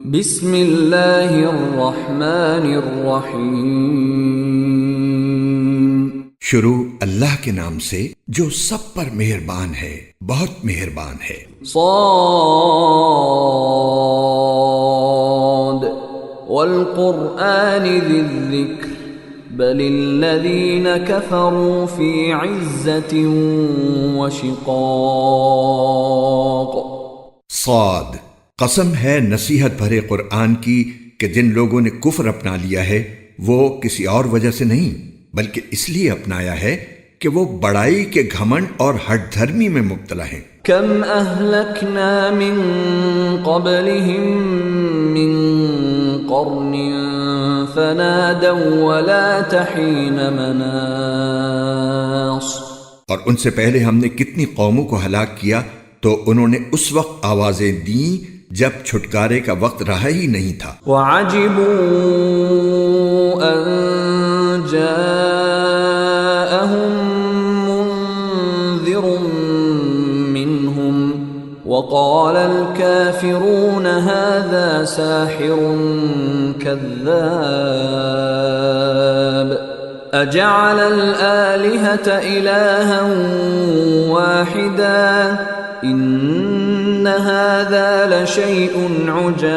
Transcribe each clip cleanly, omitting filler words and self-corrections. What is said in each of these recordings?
بسم اللہ الرحمن الرحیم۔ شروع اللہ کے نام سے جو سب پر مہربان ہے، بہت مہربان ہے۔ صاد والقرآن ذی الذکر بل الذین کفروا فی عزت وشقاق۔ صاد، قسم ہے نصیحت بھرے قرآن کی کہ جن لوگوں نے کفر اپنا لیا ہے وہ کسی اور وجہ سے نہیں بلکہ اس لیے اپنایا ہے کہ وہ بڑائی کے گھمنڈ اور ہٹ دھرمی میں مبتلا ہیں۔ کم اہلکنا من قبلہم من قرن فنادوا ولا تحین مناص۔ اور ان سے پہلے ہم نے کتنی قوموں کو ہلاک کیا تو انہوں نے اس وقت آوازیں دیں جب چھٹکارے کا وقت رہا ہی نہیں تھا۔ وَعَجِبُوا أَن جَاءَهُم مُّنذِرٌ مِّنْهُمْ وَقَالَ الْكَافِرُونَ هَذَا سَاحِرٌ كَذَّابٌ أَجَعَلَ الْآلِهَةَ إِلَٰهًا وَاحِدًا إِنَّ هَذَا لَشَيْءٌ عُجَابٌ۔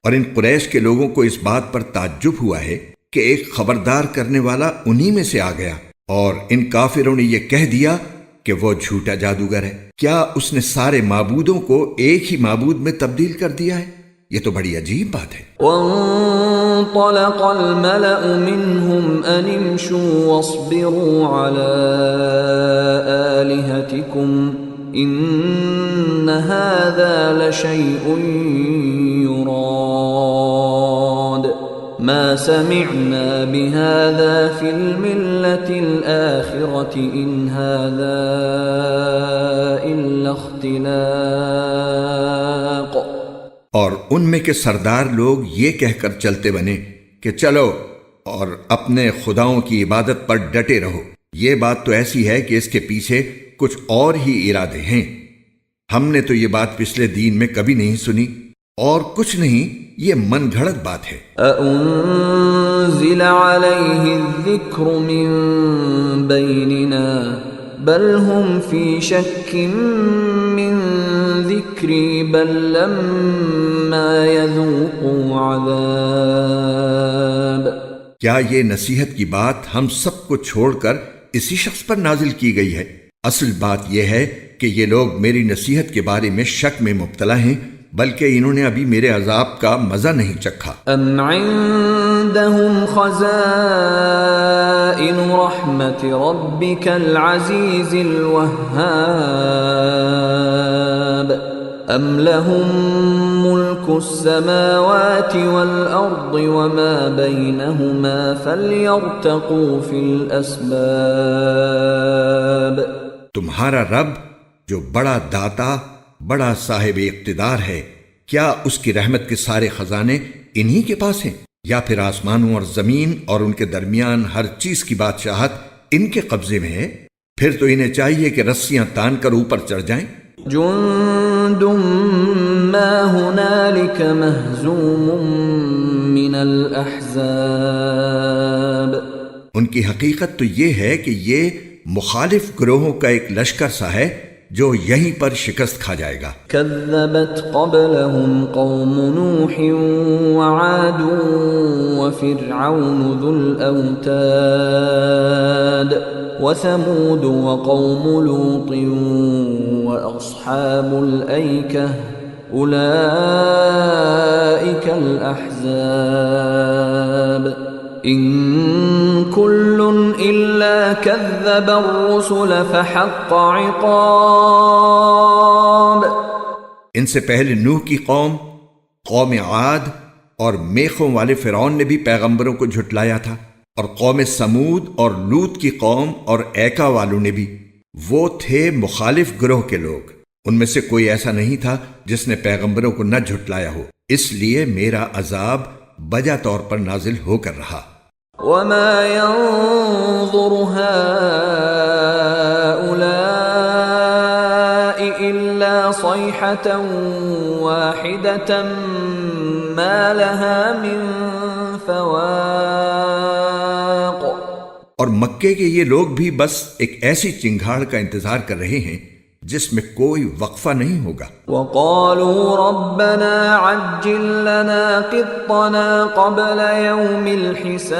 اور ان قریش کے لوگوں کو اس بات پر تعجب ہوا ہے کہ ایک خبردار کرنے والا انہی میں سے آ گیا، اور ان کافروں نے یہ کہہ دیا کہ وہ جھوٹا جادوگر ہے۔ کیا اس نے سارے معبودوں کو ایک ہی معبود میں تبدیل کر دیا ہے؟ یہ تو بڑی عجیب بات ہے۔ وانطلق الملأ منهم أن امشوا واصبروا على آلهتكم إن هذا لشيء يراد ما سمعنا بهذا في الملة الآخرة إن هذا إلا اختلاق۔ اور ان میں کے سردار لوگ یہ کہہ کر چلتے بنے کہ چلو اور اپنے خداؤں کی عبادت پر ڈٹے رہو، یہ بات تو ایسی ہے کہ اس کے پیچھے کچھ اور ہی ارادے ہیں۔ ہم نے تو یہ بات پچھلے دین میں کبھی نہیں سنی، اور کچھ نہیں، یہ من گھڑت بات ہے۔ أَأُنزِلَ عَلَيْهِ الذِّكْرُ مِن بَيْنِنَا بل هم فی شک من ذکری بل لما یذوقوا عذاب۔ کیا یہ نصیحت کی بات ہم سب کو چھوڑ کر اسی شخص پر نازل کی گئی ہے؟ اصل بات یہ ہے کہ یہ لوگ میری نصیحت کے بارے میں شک میں مبتلا ہیں، بلکہ انہوں نے ابھی میرے عذاب کا مزہ نہیں چکھا۔ ام عندهم خزائن رحمت ربک العزیز الوہاب ام لهم ملک السماوات والارض وما بینہما فلیرتقوا فی الاسباب۔ تمہارا رب جو بڑا داتا، بڑا صاحب اقتدار ہے، کیا اس کی رحمت کے سارے خزانے انہی کے پاس ہیں، یا پھر آسمانوں اور زمین اور ان کے درمیان ہر چیز کی بادشاہت ان کے قبضے میں ہے؟ پھر تو انہیں چاہیے کہ رسیاں تان کر اوپر چڑھ جائیں۔ جند ما هنالك مهزوم من الاحزاب۔ ان کی حقیقت تو یہ ہے کہ یہ مخالف گروہوں کا ایک لشکر سا ہے جو یہیں پر شکست کھا جائے گا۔ كذبت قبلهم قوم نوح وعاد وفرعون ذو الأوتاد وثمود وقوم لوط وأصحاب الأيكة أولئك الأحزاب إن كل إلا كذب الرسل فحق عقاب۔ ان سے پہلے نوح کی قوم، قوم عاد اور میخوں والے فرعون نے بھی پیغمبروں کو جھٹلایا تھا، اور قوم سمود اور لوط کی قوم اور ایکا والوں نے بھی۔ وہ تھے مخالف گروہ کے لوگ، ان میں سے کوئی ایسا نہیں تھا جس نے پیغمبروں کو نہ جھٹلایا ہو، اس لیے میرا عذاب بجا طور پر نازل ہو کر رہا۔ وما ينظر هؤلاء إلا إلا صيحة واحدة ما لها من فواق. اور مکے کے یہ لوگ بھی بس ایک ایسی چنگھاڑ کا انتظار کر رہے ہیں جس میں کوئی وقفہ نہیں ہوگا. وقالوا ربنا عجل لنا قطنا قبل يوم الحساب.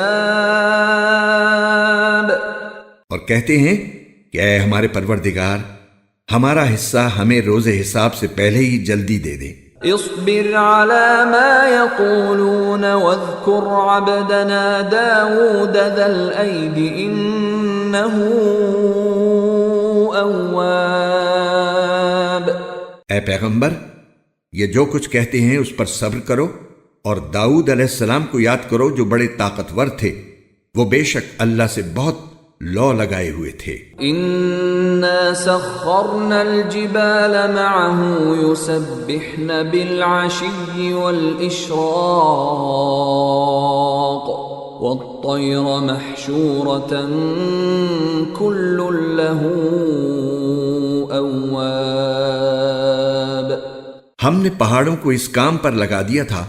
اور کہتے ہیں کہ اے ہمارے پروردگار، ہمارا حصہ ہمیں روز حساب سے پہلے ہی جلدی دے دے. اصبر على ما يقولون واذكر عبدنا داود ذا الأيد إنه أواب. اے پیغمبر، یہ جو کچھ کہتے ہیں اس پر صبر کرو، اور داؤد علیہ السلام کو یاد کرو جو بڑے طاقتور تھے، وہ بے شک اللہ سے بہت لو لگائے ہوئے تھے. إنا سخرنا الجبال معه يسبحن بالعشي والإشراق والطير محشورة كل له أواب. ہم نے پہاڑوں کو اس کام پر لگا دیا تھا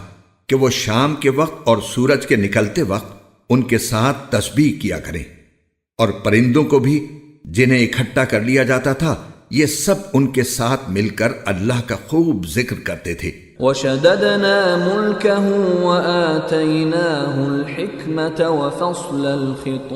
کہ وہ شام کے وقت اور سورج کے نکلتے وقت ان کے ساتھ تسبیح کیا کریں، اور پرندوں کو بھی جنہیں اکٹھا کر لیا جاتا تھا، یہ سب ان کے ساتھ مل کر اللہ کا خوب ذکر کرتے تھے. وشددنا ملكه وآتيناه الحكمة وفصل الخطاب.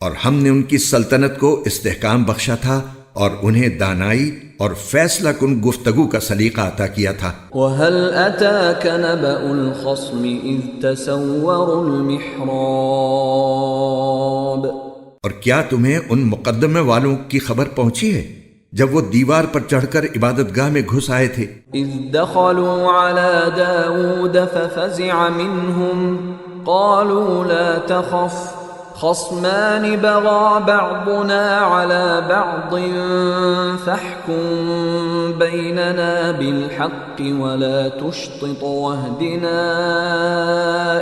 اور ہم نے ان کی سلطنت کو استحکام بخشا تھا اور انہیں دانائی اور فیصلہ کن گفتگو کا سلیقہ عطا کیا تھا. وَهَلْ أَتَاكَ نَبَأُ الْخَصْمِ إِذْ تَسَوَّرُوا الْمِحْرَابَ. اور کیا تمہیں ان مقدمے والوں کی خبر پہنچی ہے جب وہ دیوار پر چڑھ کر عبادت گاہ میں گھس آئے تھے؟ إِذْ دَخَلُوا عَلَى دَاوُودَ فَفَزِعَ مِنْهُمْ قَالُوا لَا تَخَفْ خصمان بغى بعضنا على بعض فاحكم بيننا بالحق ولا تشطط واهدنا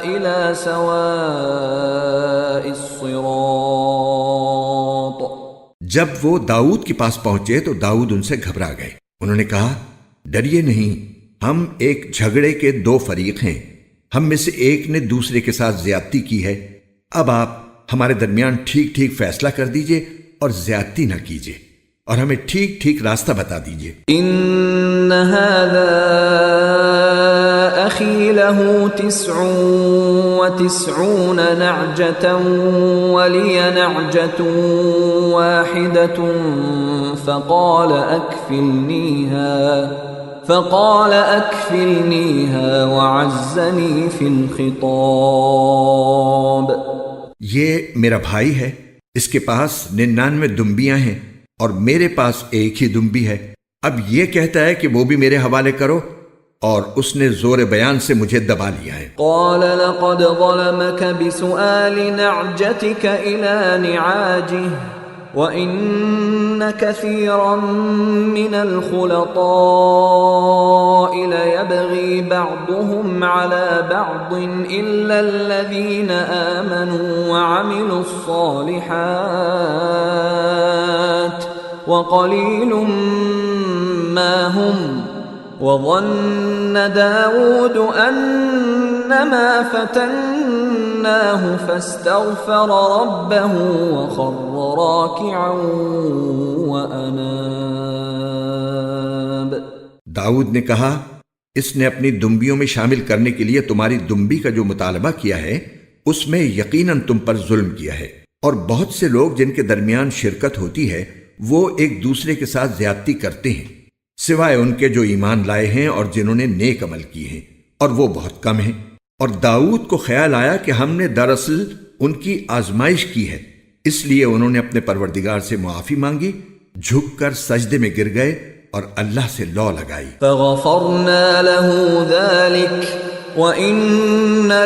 إلى سواء الصراط. جب وہ داؤد کے پاس پہنچے تو داؤد ان سے گھبرا گئے. انہوں نے کہا، ڈریے نہیں، ہم ایک جھگڑے کے دو فریق ہیں، ہم میں سے ایک نے دوسرے کے ساتھ زیادتی کی ہے، اب آپ ہمارے درمیان ٹھیک ٹھیک فیصلہ کر دیجئے اور زیادتی نہ کیجئے، اور ہمیں ٹھیک ٹھیک راستہ بتا دیجئے. ان هذا اخي له 99 نعجة ولي نعجة واحدة فقال اكفلنيها وعزني في الخطاب. یہ میرا بھائی ہے، اس کے پاس 99 دمبیاں ہیں اور میرے پاس ایک ہی دمبی ہے، اب یہ کہتا ہے کہ وہ بھی میرے حوالے کرو، اور اس نے زور بیان سے مجھے دبا لیا ہے. قال لقد ظلمك بسؤال نعجتك إلى نعاجه وإن كثيرا من الخلطاء ليبغي بعضهم على بعض إلا الذين آمنوا وعملوا الصالحات وقليل ما هم. وظن داود أنما فتناه فاستغفر ربه وخر راكعا وأناب. داؤد نے کہا، اس نے اپنی دمبیوں میں شامل کرنے کے لیے تمہاری دمبی کا جو مطالبہ کیا ہے اس میں یقیناً تم پر ظلم کیا ہے، اور بہت سے لوگ جن کے درمیان شرکت ہوتی ہے وہ ایک دوسرے کے ساتھ زیادتی کرتے ہیں، سوائے ان کے جو ایمان لائے ہیں اور جنہوں نے نیک عمل کیے ہیں، اور وہ بہت کم ہیں. اور داؤد کو خیال آیا کہ ہم نے دراصل ان کی آزمائش کی ہے، اس لیے انہوں نے اپنے پروردگار سے معافی مانگی، جھک کر سجدے میں گر گئے اور اللہ سے لو لگائی. فغفرنا له ذلك وإن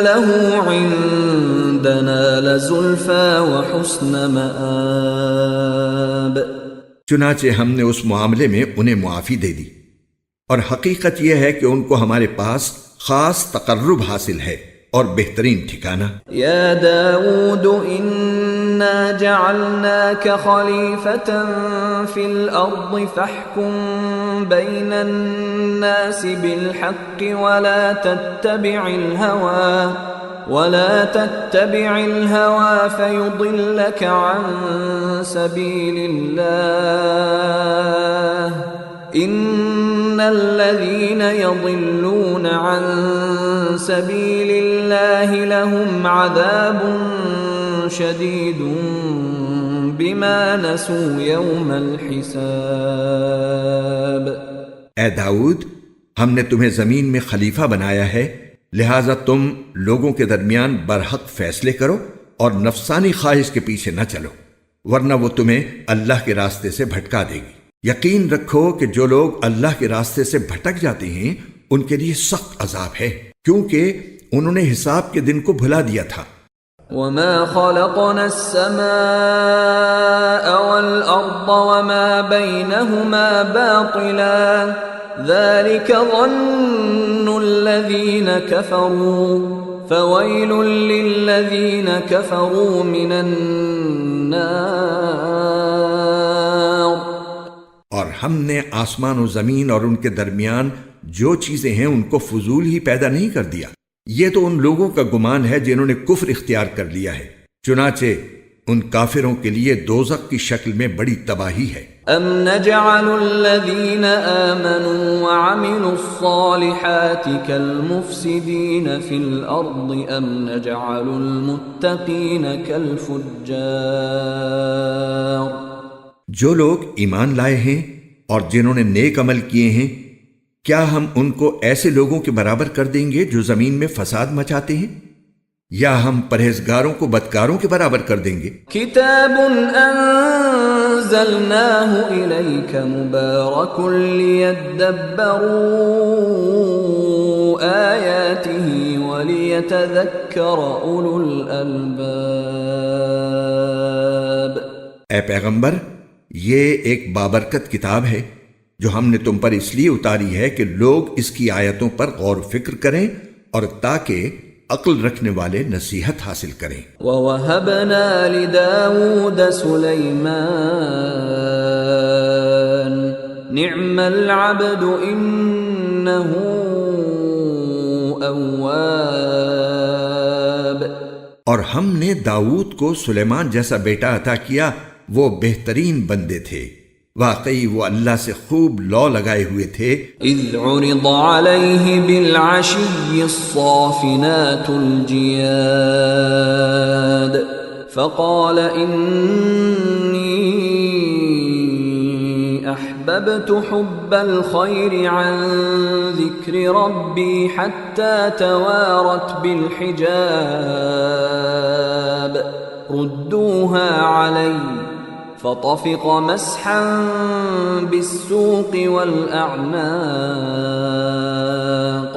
له عندنا لزلفى وحسن مآب. چنانچہ ہم نے اس معاملے میں انہیں معافی دے دی، اور حقیقت یہ ہے کہ ان کو ہمارے پاس خاص تقرب حاصل ہے اور بہترین ٹھکانہ. یا داود ان إنا جعلناك خليفة في الأرض فاحكم بين الناس بالحق ولا تتبع الهوى فيضلك عن سبيل الله إن الذين يضلون عن سبيل الله لهم عذاب شديد بما نسوا يوم الحساب۔ اے داؤد، ہم نے تمہیں زمین میں خلیفہ بنایا ہے، لہٰذا تم لوگوں کے درمیان برحق فیصلے کرو اور نفسانی خواہش کے پیچھے نہ چلو، ورنہ وہ تمہیں اللہ کے راستے سے بھٹکا دے گی۔ یقین رکھو کہ جو لوگ اللہ کے راستے سے بھٹک جاتے ہیں ان کے لیے سخت عذاب ہے، کیونکہ انہوں نے حساب کے دن کو بھلا دیا تھا۔ وما خلقنا السماء والأرض وما بينهما باطلا ذلك ظن الذين كفروا فويل للذين كفروا من النار۔ اور ہم نے آسمان و زمین اور ان کے درمیان جو چیزیں ہیں ان کو فضول ہی پیدا نہیں کر دیا، یہ تو ان لوگوں کا گمان ہے جنہوں نے کفر اختیار کر لیا ہے، چنانچہ ان کافروں کے لیے دوزخ کی شکل میں بڑی تباہی ہے۔ ام نجعل الذین آمنوا وعملوا الصالحات كالمفسدین فی الارض ام نجعل المتقین كالفجار۔ جو لوگ ایمان لائے ہیں اور جنہوں نے نیک عمل کیے ہیں، کیا ہم ان کو ایسے لوگوں کے برابر کر دیں گے جو زمین میں فساد مچاتے ہیں، یا ہم پرہیزگاروں کو بدکاروں کے برابر کر دیں گے؟ کتاب انزلناہ الیک مبارک لیدبروا آیاتہ ولیتذکر اولو الالباب۔ اے پیغمبر، یہ ایک بابرکت کتاب ہے جو ہم نے تم پر اس لیے اتاری ہے کہ لوگ اس کی آیتوں پر غور و فکر کریں اور تاکہ عقل رکھنے والے نصیحت حاصل کریں۔ وَوَهَبْنَا لِدَاوُودَ سُلَيْمَانَ نِعْمَ الْعَبْدُ إِنَّهُ أَوَّابٌ۔ اور ہم نے داؤد کو سلیمان جیسا بیٹا عطا کیا، وہ بہترین بندے تھے، واقعی وہ اللہ سے خوب لو لگائے ہوئے تھے۔ اذ عرض علیہ بالعشی الصافنات الجیاد فقال انی احببت حب الخیر عن ذکر ربی حتی توارت بالحجاب ردوها علی فطفق مسحا بالسوق والأعناق۔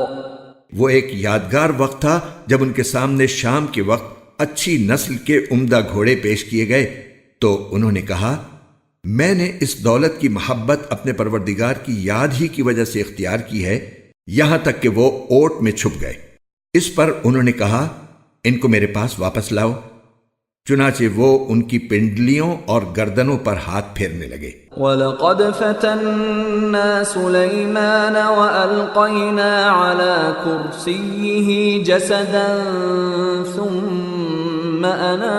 وہ ایک یادگار وقت تھا جب ان کے سامنے شام کے وقت اچھی نسل کے عمدہ گھوڑے پیش کیے گئے تو انہوں نے کہا، میں نے اس دولت کی محبت اپنے پروردگار کی یاد ہی کی وجہ سے اختیار کی ہے، یہاں تک کہ وہ اوٹ میں چھپ گئے۔ اس پر انہوں نے کہا، ان کو میرے پاس واپس لاؤ۔ چنانچہ وہ ان کی پنڈلیوں اور گردنوں پر ہاتھ پھیرنے لگے۔ وَلَقَدْ فَتَنَّا سُلَيْمَانَ وَأَلْقَيْنَا عَلَى كُرْسِيِّهِ جَسَدًا ثُمَّ أَنَابَ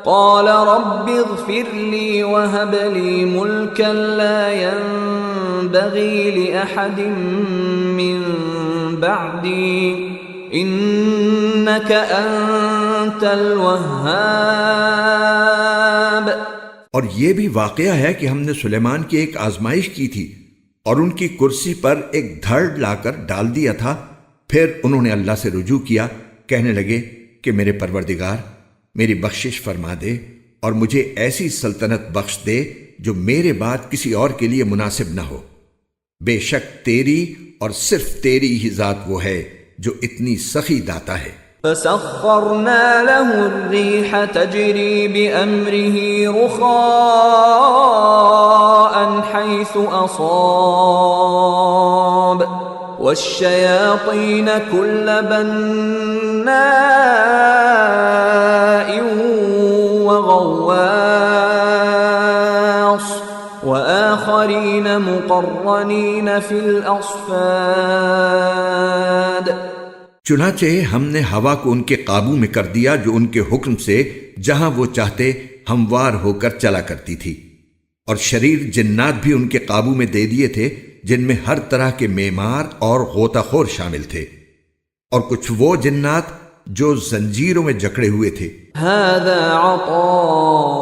قَالَ رَبِّ اغْفِرْ لِي وَهَبْ لِي مُلْكًا لَا يَنبَغِي لِأَحَدٍ مِّن بَعْدِي انک انت الوہاب۔ اور یہ بھی واقعہ ہے کہ ہم نے سلیمان کی ایک آزمائش کی تھی اور ان کی کرسی پر ایک دھڑ لا کر ڈال دیا تھا، پھر انہوں نے اللہ سے رجوع کیا، کہنے لگے کہ میرے پروردگار میری بخشش فرما دے اور مجھے ایسی سلطنت بخش دے جو میرے بعد کسی اور کے لیے مناسب نہ ہو، بے شک تیری اور صرف تیری ہی ذات وہ ہے جو اتنی سخی داتا ہے۔ فسخرنا له الريح تجري بأمره رخاء حيث أصاب والشياطين كل بناء بناء وغواص وآخرين مقرنين في الأصفاد. چنانچہ ہم نے ہوا کو ان کے قابو میں کر دیا جو ان کے حکم سے جہاں وہ چاہتے ہموار ہو کر چلا کرتی تھی، اور شریر جنات بھی ان کے قابو میں دے دیے تھے جن میں ہر طرح کے معمار اور غوطہ خور شامل تھے، اور کچھ وہ جنات جو زنجیروں میں جکڑے ہوئے تھے. هذا عطاؤنا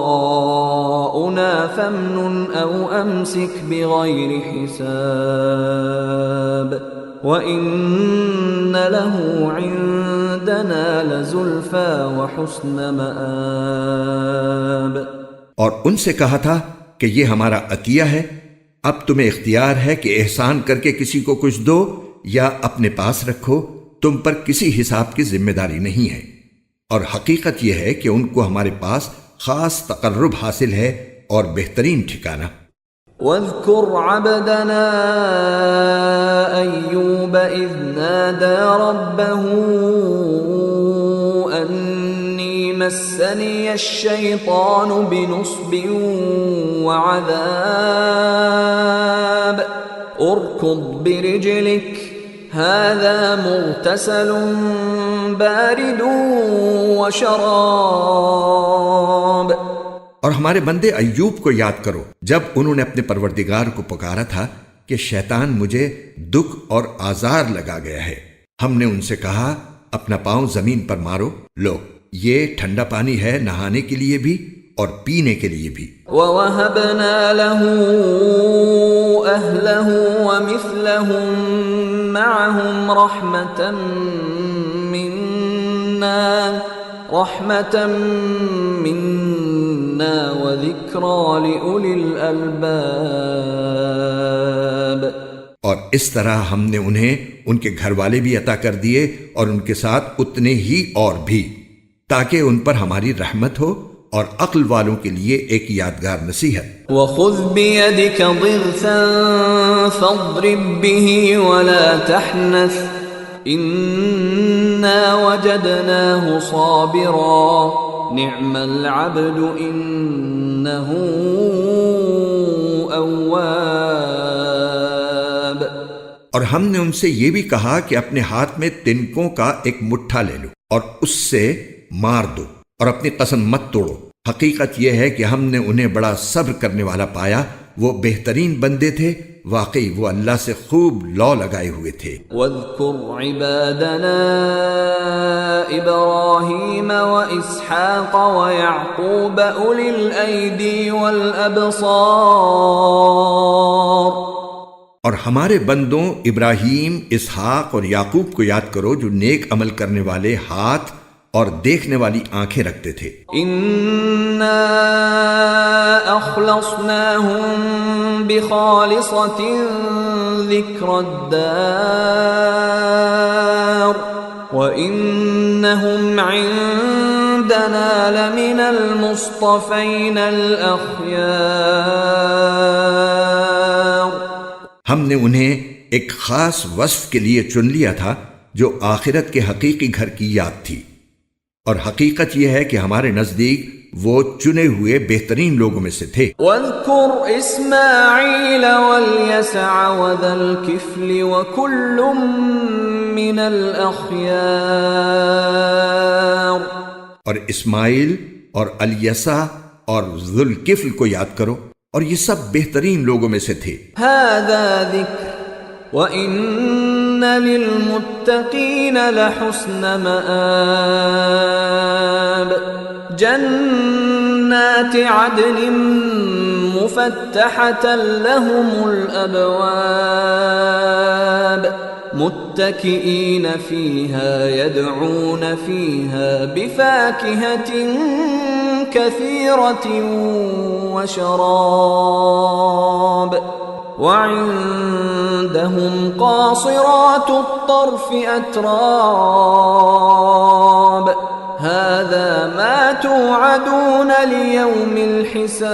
فامنن او امسك بغير حساب وان له عندنا لزلفى وحسن مآب. اور ان سے کہا تھا کہ یہ ہمارا عطیہ ہے، اب تمہیں اختیار ہے کہ احسان کر کے کسی کو کچھ دو یا اپنے پاس رکھو، تم پر کسی حساب کی ذمہ داری نہیں ہے، اور حقیقت یہ ہے کہ ان کو ہمارے پاس خاص تقرب حاصل ہے اور بہترین ٹھکانہ. واذكر عبدنا أيوب إذ نادى ربه أني مسني الشيطان بنصب وعذاب اركض برجلك هذا مغتسل بارد وشراب. اور ہمارے بندے ایوب کو یاد کرو جب انہوں نے اپنے پروردگار کو پکارا تھا کہ شیطان مجھے دکھ اور آزار لگا گیا ہے. ہم نے ان سے کہا اپنا پاؤں زمین پر مارو، لو یہ ٹھنڈا پانی ہے نہانے کے لیے بھی اور پینے کے لیے بھی. وَوَهَبْنَا لَهُ أَهْلَهُ وَمِثْلَهُمْ مَعَهُمْ رَحْمَةً مِنَّا وَذِكْرَى لِأُولِي الْأَلْبَابِ. اور اس طرح ہم نے انہیں ان کے گھر والے بھی عطا کر دیے اور ان کے ساتھ اتنے ہی اور بھی، تاکہ ان پر ہماری رحمت ہو اور عقل والوں کے لیے ایک یادگار نصیحت. وَخُذْ بِيَدِكَ ضِغْثًا فَاضْرِبْ بِهِ وَلَا تَحْنَثْ إِنَّا وَجَدْنَاهُ صَابِرًا نِعْمَ الْعَبْدُ إِنَّهُ أَوَّابٌ. اور ہم نے ان سے یہ بھی کہا کہ اپنے ہاتھ میں تنکوں کا ایک مٹھا لے لو اور اس سے مار دو اور اپنی قسم مت توڑو، حقیقت یہ ہے کہ ہم نے انہیں بڑا صبر کرنے والا پایا، وہ بہترین بندے تھے، واقعی وہ اللہ سے خوب لو لگائے ہوئے تھے. واذكر عبادنا إبراهيم وإسحاق ويعقوب أولي الأيدي والأبصار. اور ہمارے بندوں ابراہیم، اسحاق اور یعقوب کو یاد کرو جو نیک عمل کرنے والے ہاتھ اور دیکھنے والی آنکھیں رکھتے تھے. إنا أخلصناهم بخالصة ذكر الدار وإنهم عندنا لمن المصطفين الأخيار. ہم نے انہیں ایک خاص وصف کے لیے چن لیا تھا جو آخرت کے حقیقی گھر کی یاد تھی، اور حقیقت یہ ہے کہ ہمارے نزدیک وہ چنے ہوئے بہترین لوگوں میں سے تھے. واذكر اسماعيل واليسع وذا الكفل وكل من الأخيار. اور اسماعیل اور الیسع اور ذوالکفل کو یاد کرو، اور یہ سب بہترین لوگوں میں سے تھے. هذا ذکر وَإِنَّ لِلْمُتَّقِينَ لَحُسْنَ مَآبٍ. جَنَّاتِ عَدْنٍ مُفَتَّحَةً لَهُمُ الْأَبْوَابُ مُتَّكِئِينَ فِيهَا يَدْعُونَ فِيهَا بِفَاكِهَةٍ كَثِيرَةٍ وَشَرَابٍ. وَعِندَهُمْ قَاصِرَاتُ الطَّرْفِ أَتْرَابٌ. هَذَا مَا تُوعَدُونَ لِيَوْمِ الْحِسَابِ.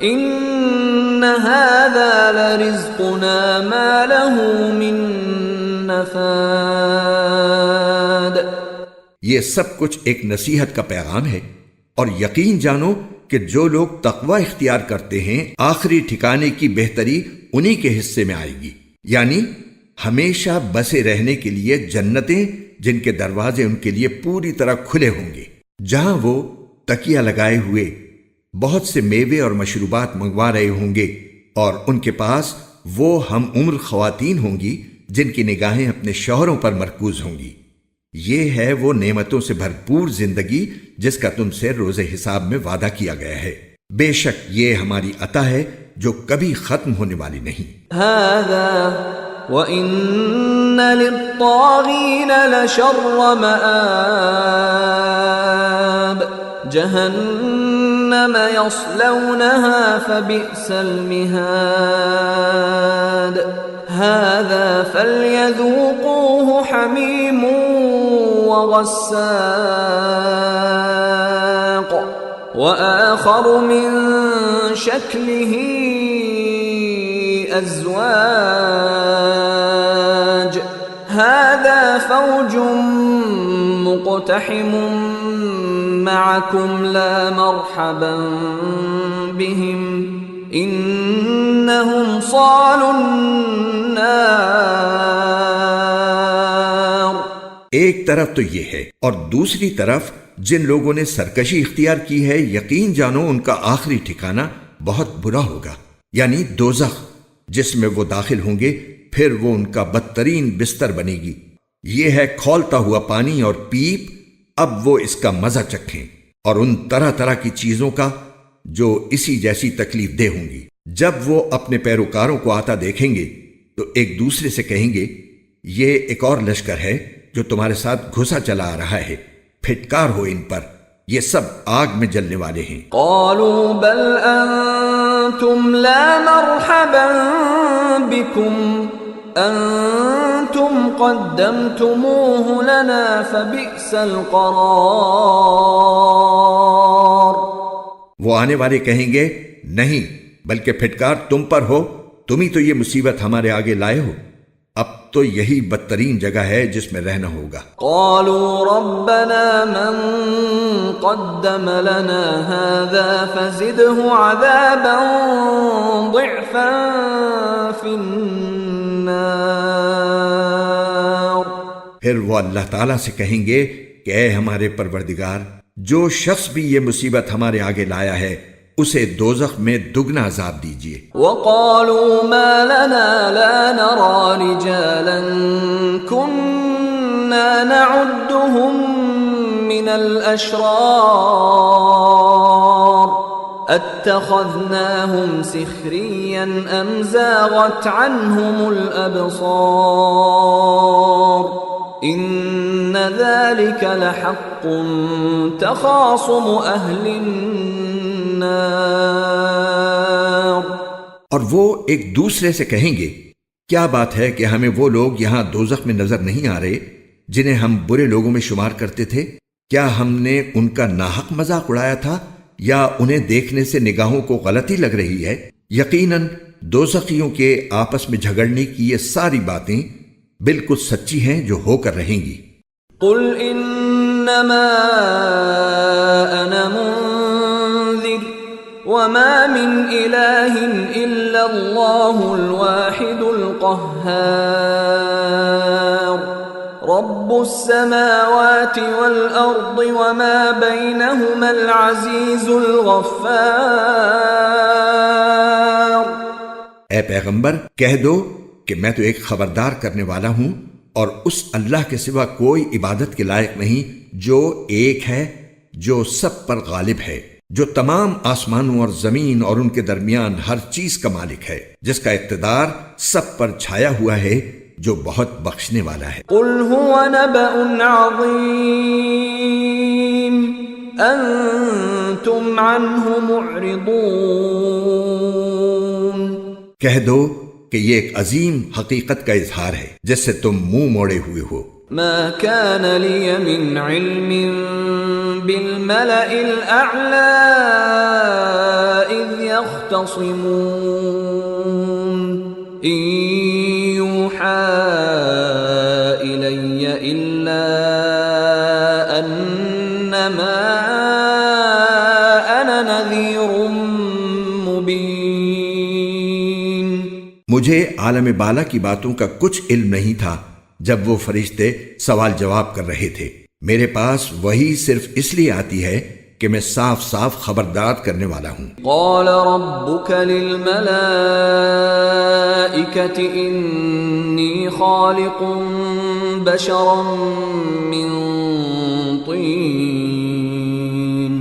إِنَّ هَذَا لَرِزْقُنَا مَا لَهُ مِن المفاد. یہ سب کچھ ایک نصیحت کا پیغام ہے، اور یقین جانو کہ جو لوگ تقوی اختیار کرتے ہیں آخری ٹھکانے کی بہتری انہی کے حصے میں آئے گی، یعنی ہمیشہ بسے رہنے کے لیے جنتیں جن کے دروازے ان کے لیے پوری طرح کھلے ہوں گے، جہاں وہ تکیہ لگائے ہوئے بہت سے میوے اور مشروبات منگوا رہے ہوں گے، اور ان کے پاس وہ ہم عمر خواتین ہوں گی جن کی نگاہیں اپنے شوہروں پر مرکوز ہوں گی۔ یہ ہے وہ نعمتوں سے بھرپور زندگی جس کا تم سے روز حساب میں وعدہ کیا گیا ہے۔ بے شک یہ ہماری عطا ہے جو کبھی ختم ہونے والی نہیں۔ هذا وَإِنَّ لِلطَّاغِينَ لَشَرَّ مَآبٍ. جهنم يصلونها فبئس المهاد. هذا فليذوقوه حميم وغساق وآخر من شكله أزواج. هذا فوج مقتحم معكم لا مرحبا بهم انہم صالوا النار. ایک طرف تو یہ ہے، اور دوسری طرف جن لوگوں نے سرکشی اختیار کی ہے یقین جانو ان کا آخری ٹھکانہ بہت برا ہوگا، یعنی دوزخ، جس میں وہ داخل ہوں گے، پھر وہ ان کا بدترین بستر بنے گی۔ یہ ہے کھولتا ہوا پانی اور پیپ، اب وہ اس کا مزہ چکھیں، اور ان طرح طرح کی چیزوں کا جو اسی جیسی تکلیف دہ ہوں گی۔ جب وہ اپنے پیروکاروں کو آتا دیکھیں گے تو ایک دوسرے سے کہیں گے یہ ایک اور لشکر ہے جو تمہارے ساتھ گھسا چلا آ رہا ہے، پھٹکار ہو ان پر، یہ سب آگ میں جلنے والے ہیں۔ قالوا بل انتم لا مرحبا بكم انتم قدمتموه لنا فبئس القرار. وہ آنے والے کہیں گے نہیں، بلکہ پھٹکار تم پر ہو، تم ہی تو یہ مصیبت ہمارے آگے لائے ہو، اب تو یہی بدترین جگہ ہے جس میں رہنا ہوگا۔ قالوا ربنا من قدم لنا هذا فزده عذابا ضعفا في النار. پھر وہ اللہ تعالیٰ سے کہیں گے کہ اے ہمارے پروردگار، جو شخص بھی یہ مصیبت ہمارے آگے لایا ہے اسے دوزخ میں دگنا عذاب دیجیے۔ وقالوا ما لنا لا نرى رجالا كنا نعدهم من الأشرار اتخذناهم سخريا ام زاغت عنهم الأبصار ان ذلك لحق تخاصم اہل النار. اور وہ ایک دوسرے سے کہیں گے کیا بات ہے کہ ہمیں وہ لوگ یہاں دوزخ میں نظر نہیں آ رہے جنہیں ہم برے لوگوں میں شمار کرتے تھے؟ کیا ہم نے ان کا ناحق مذاق اڑایا تھا یا انہیں دیکھنے سے نگاہوں کو غلطی لگ رہی ہے؟ یقیناً دوزخیوں کے آپس میں جھگڑنے کی یہ ساری باتیں بالکل سچی ہیں جو ہو کر رہیں گی۔ قل انما انا منذر وما من الہ الا اللہ الواحد القہار رب السماوات والارض وما بینہما العزیز الغفار. اے پیغمبر کہہ دو کہ میں تو ایک خبردار کرنے والا ہوں، اور اس اللہ کے سوا کوئی عبادت کے لائق نہیں جو ایک ہے، جو سب پر غالب ہے، جو تمام آسمانوں اور زمین اور ان کے درمیان ہر چیز کا مالک ہے، جس کا اقتدار سب پر چھایا ہوا ہے، جو بہت بخشنے والا ہے۔ قل هو نبأ عظیم انتم عنہ معرضون. کہہ دو کہ یہ ایک عظیم حقیقت کا اظہار ہے جس سے تم منہ موڑے ہوئے ہو۔ ما كان لي من علم بالملأ الأعلى إذ يختصمون إن يوحى مبين. مجھے عالم بالا کی باتوں کا کچھ علم نہیں تھا جب وہ فرشتے سوال جواب کر رہے تھے. میرے پاس وہی صرف اس لیے آتی ہے کہ میں صاف صاف خبردار کرنے والا ہوں. قال ربك للملائكة إني خالق بشرا من طين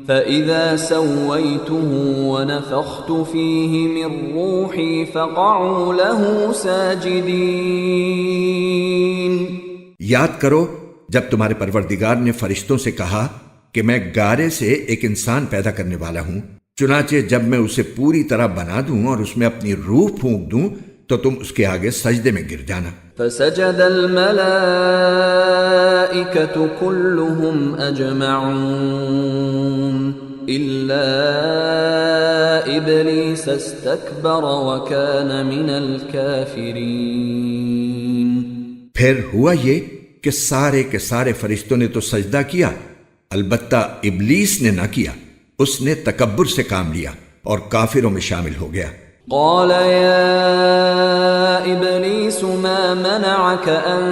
فإذا سويته ونفخت فيه من روحي فقعوا له ساجدين. یاد کرو جب تمہارے پروردگار نے فرشتوں سے کہا کہ میں گارے سے ایک انسان پیدا کرنے والا ہوں، چنانچہ جب میں اسے پوری طرح بنا دوں اور اس میں اپنی روح پھونک دوں تو تم اس کے آگے سجدے میں گر جانا. فسجد الملائكة كلهم أجمعون إلا إبليس استكبر وكان من الكافرين. پھر ہوا یہ کہ سارے کے سارے فرشتوں نے تو سجدہ کیا، البتہ ابلیس نے نہ کیا، اس نے تکبر سے کام لیا اور کافروں میں شامل ہو گیا. قال يا إبليس ما منعك أن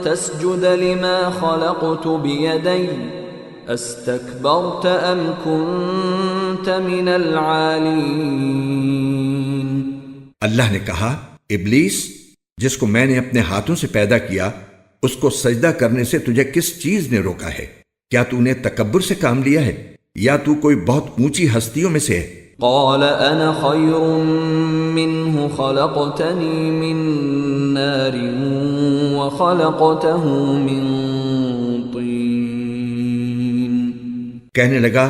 تسجد لما خلقت بيدي استكبرت أم كنت من العالين. اللہ نے کہا، ابلیس جس کو میں نے اپنے ہاتھوں سے پیدا کیا اس کو سجدہ کرنے سے تجھے کس چیز نے روکا ہے؟ کیا تو نے تکبر سے کام لیا ہے یا تو کوئی بہت اونچی ہستیوں میں سے ہے؟ قال انا خیر منه خلقتنی من نار وخلقته من طین. کہنے لگا،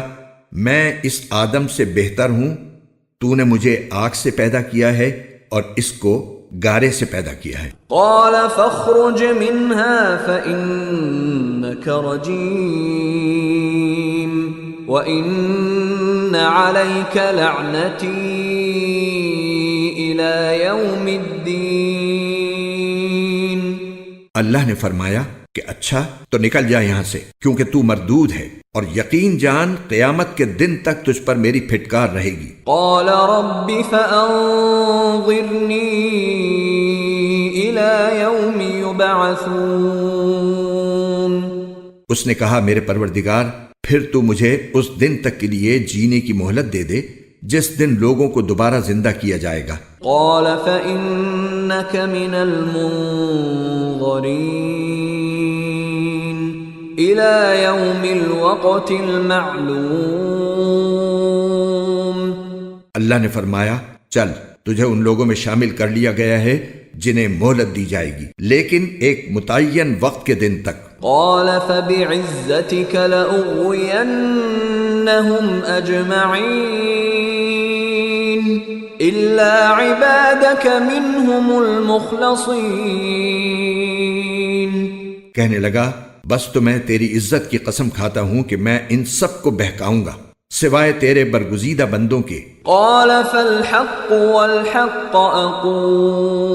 میں اس آدم سے بہتر ہوں، تو نے مجھے آگ سے پیدا کیا ہے اور اس کو گارے سے پیدا کیا ہے. قال فاخرج منها فإنك رجيم وإن عليك لعنتي إلى يوم الدين. اللہ نے فرمایا کہ اچھا تو نکل جا یہاں سے، کیونکہ تو مردود ہے اور یقین جان قیامت کے دن تک تجھ پر میری پھٹکار رہے گی. قال رب فأنظرني إلى يوم يبعثون. اس نے کہا، میرے پروردگار پھر تو مجھے اس دن تک کے لیے جینے کی مہلت دے دے جس دن لوگوں کو دوبارہ زندہ کیا جائے گا. قال فإنك من المنظرين إلى يوم الوقت المعلوم. اللہ نے فرمایا، چل تجھے ان لوگوں میں شامل کر لیا گیا ہے جنہیں مہلت دی جائے گی، لیکن ایک متعین وقت کے دن تک. قال فبعزتك لأغوينهم أجمعين إلا عبادك منهم المخلصين. کہنے لگا، بس تو میں تیری عزت کی قسم کھاتا ہوں کہ میں ان سب کو بہکاؤں گا سوائے تیرے برگزیدہ بندوں کے. قال فالحق والحق أقول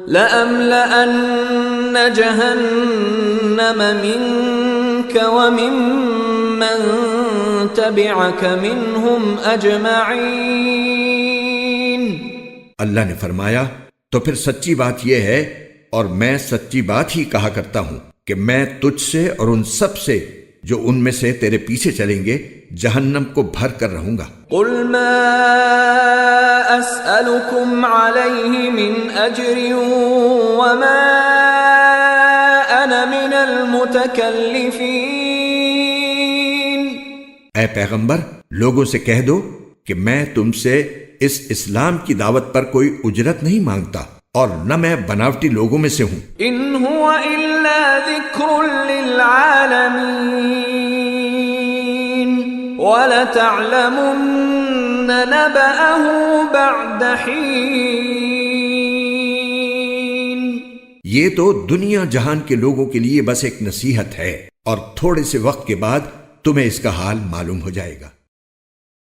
لأملأن جهنم منك وممن تبعك منهم أجمعين. اللہ نے فرمایا، تو پھر سچی بات یہ ہے اور میں سچی بات ہی کہا کرتا ہوں کہ میں تجھ سے اور ان سب سے جو ان میں سے تیرے پیچھے چلیں گے جہنم کو بھر کر رہوں گا. قل ما أسألكم عليه من أجر وما أنا من المتكلفين. اے پیغمبر، لوگوں سے کہہ دو کہ میں تم سے اس اسلام کی دعوت پر کوئی اجرت نہیں مانگتا اور نہ میں بناوٹی لوگوں میں سے ہوں. إن هو إلا ذكر للعالمين وَلَتَعْلَمُنَّ نَبَأَهُ بَعْدَ حِينٍ. یہ تو دنیا جہان کے لوگوں کے لیے بس ایک نصیحت ہے اور تھوڑے سے وقت کے بعد تمہیں اس کا حال معلوم ہو جائے گا.